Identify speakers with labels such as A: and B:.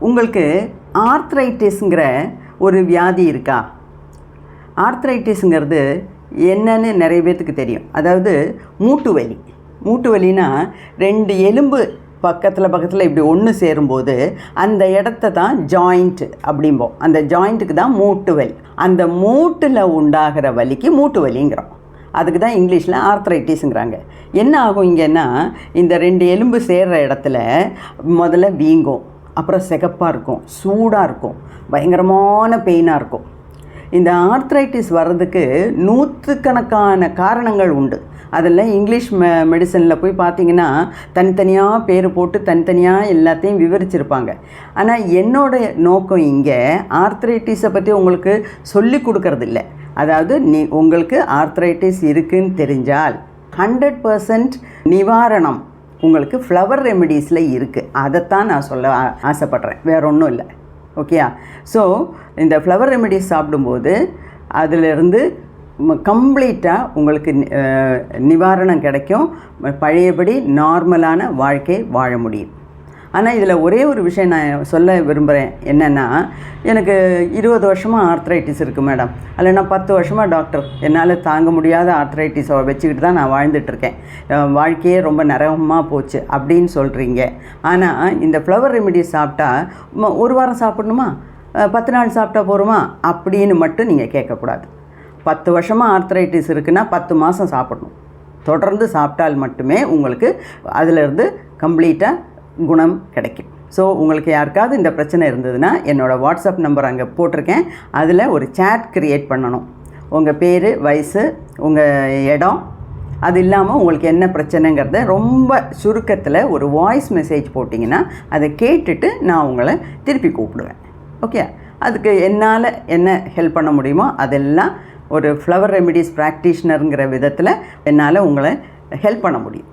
A: உங்களுக்கு ஆர்த்ரைட்டிஸ்ங்கிற ஒரு வியாதி இருக்கா? ஆர்த்ரைட்டிஸுங்கிறது என்னன்னு நிறைய பேர்த்துக்கு தெரியும். அதாவது மூட்டு வலி. மூட்டு வலினா 2 எலும்பு பக்கத்தில் இப்படி ஒன்று சேரும்போது அந்த இடத்த தான் ஜாயிண்ட் அப்படிம்போம். அந்த ஜாயிண்ட்டுக்கு தான் மூட்டு வலி. அந்த மூட்டில் உண்டாகிற வலிக்கு மூட்டு வலிங்கிறோம். அதுக்கு தான் இங்கிலீஷில் ஆர்த்ரைட்டிஸுங்கிறாங்க. என்ன ஆகும் இங்கேன்னா, இந்த 2 எலும்பு சேர்கிற இடத்துல முதல்ல வீங்கும், அப்புறம் சிகப்பாக இருக்கும், சூடாக இருக்கும், பயங்கரமான பெயினாக இருக்கும். இந்த ஆர்த்ரைட்டிஸ் வர்றதுக்கு நூற்றுக்கணக்கான காரணங்கள் உண்டு. அதில் இங்கிலீஷ் மெடிசனில் போய் பார்த்தீங்கன்னா தனித்தனியாக பேர் போட்டு தனித்தனியாக எல்லாத்தையும் விவரிச்சிருப்பாங்க. ஆனால் என்னோடய நோக்கம் இங்கே ஆர்த்ரைட்டிஸை பற்றி உங்களுக்கு சொல்லி கொடுக்கறது இல்லை. அதாவது உங்களுக்கு ஆர்த்ரைட்டிஸ் இருக்குன்னு தெரிஞ்சால் 100% நிவாரணம் உங்களுக்கு ஃப்ளவர் ரெமெடிஸில் இருக்குது. அதைத்தான் நான் சொல்ல ஆசைப்பட்றேன், வேற ஒன்றும் இல்லை. ஓகேயா? ஸோ இந்த ஃப்ளவர் ரெமெடிஸ் சாப்பிடும்போது அதிலிருந்து கம்ப்ளீட்டாக உங்களுக்கு நிவாரணம் கிடைக்கும். பழையபடி நார்மலான வாழ்க்கை வாழ முடியும். ஆனால் இதில் ஒரே ஒரு விஷயம் நான் சொல்ல விரும்புகிறேன். என்னென்னா, எனக்கு 20 வருஷமாக ஆர்த்ரைட்டிஸ் இருக்குது மேடம், அதில் நான் 10 வருஷமாக டாக்டர், என்னால் தாங்க முடியாத ஆர்த்ரைட்டிஸை வச்சுக்கிட்டு தான் நான் வாழ்ந்துட்டுருக்கேன், வாழ்க்கையே ரொம்ப நரகமாக போச்சு அப்படின்னு சொல்கிறீங்க. ஆனால் இந்த ஃப்ளவர் ரெமிடிஸ் சாப்பிட்டா 1 வாரம் சாப்பிடணுமா, 10 நாள் சாப்பிட்டா போகிறோமா அப்படின்னு மட்டும் நீங்கள் கேட்கக்கூடாது. 10 வருஷமாக ஆர்த்ரைட்டிஸ் இருக்குன்னா 10 மாதம் சாப்பிடணும். தொடர்ந்து சாப்பிட்டால் மட்டுமே உங்களுக்கு அதிலிருந்து கம்ப்ளீட்டாக குணம் கிடைக்கும். ஸோ உங்களுக்கு யாருக்காவது இந்த பிரச்சனை இருந்ததுன்னா என்னோடய வாட்ஸ்அப் நம்பர் அங்கே போட்டிருக்கேன். அதில் ஒரு சேட் க்ரியேட் பண்ணணும். உங்கள் பேர், வயசு, உங்கள் இடம், அது இல்லாமல் உங்களுக்கு என்ன பிரச்சனைங்கிறத ரொம்ப சுருக்கத்தில் ஒரு வாய்ஸ் மெசேஜ் போட்டிங்கன்னா அதை கேட்டுட்டு நான் உங்களை திருப்பி கூப்பிடுவேன். ஓகே? அதுக்கு என்னால் என்ன ஹெல்ப் பண்ண முடியுமோ அதெல்லாம் ஒரு ஃப்ளவர் ரெமிடிஸ் ப்ராக்டிஷனருங்கிற விதத்தில் என்னால் உங்களை ஹெல்ப் பண்ண முடியும்.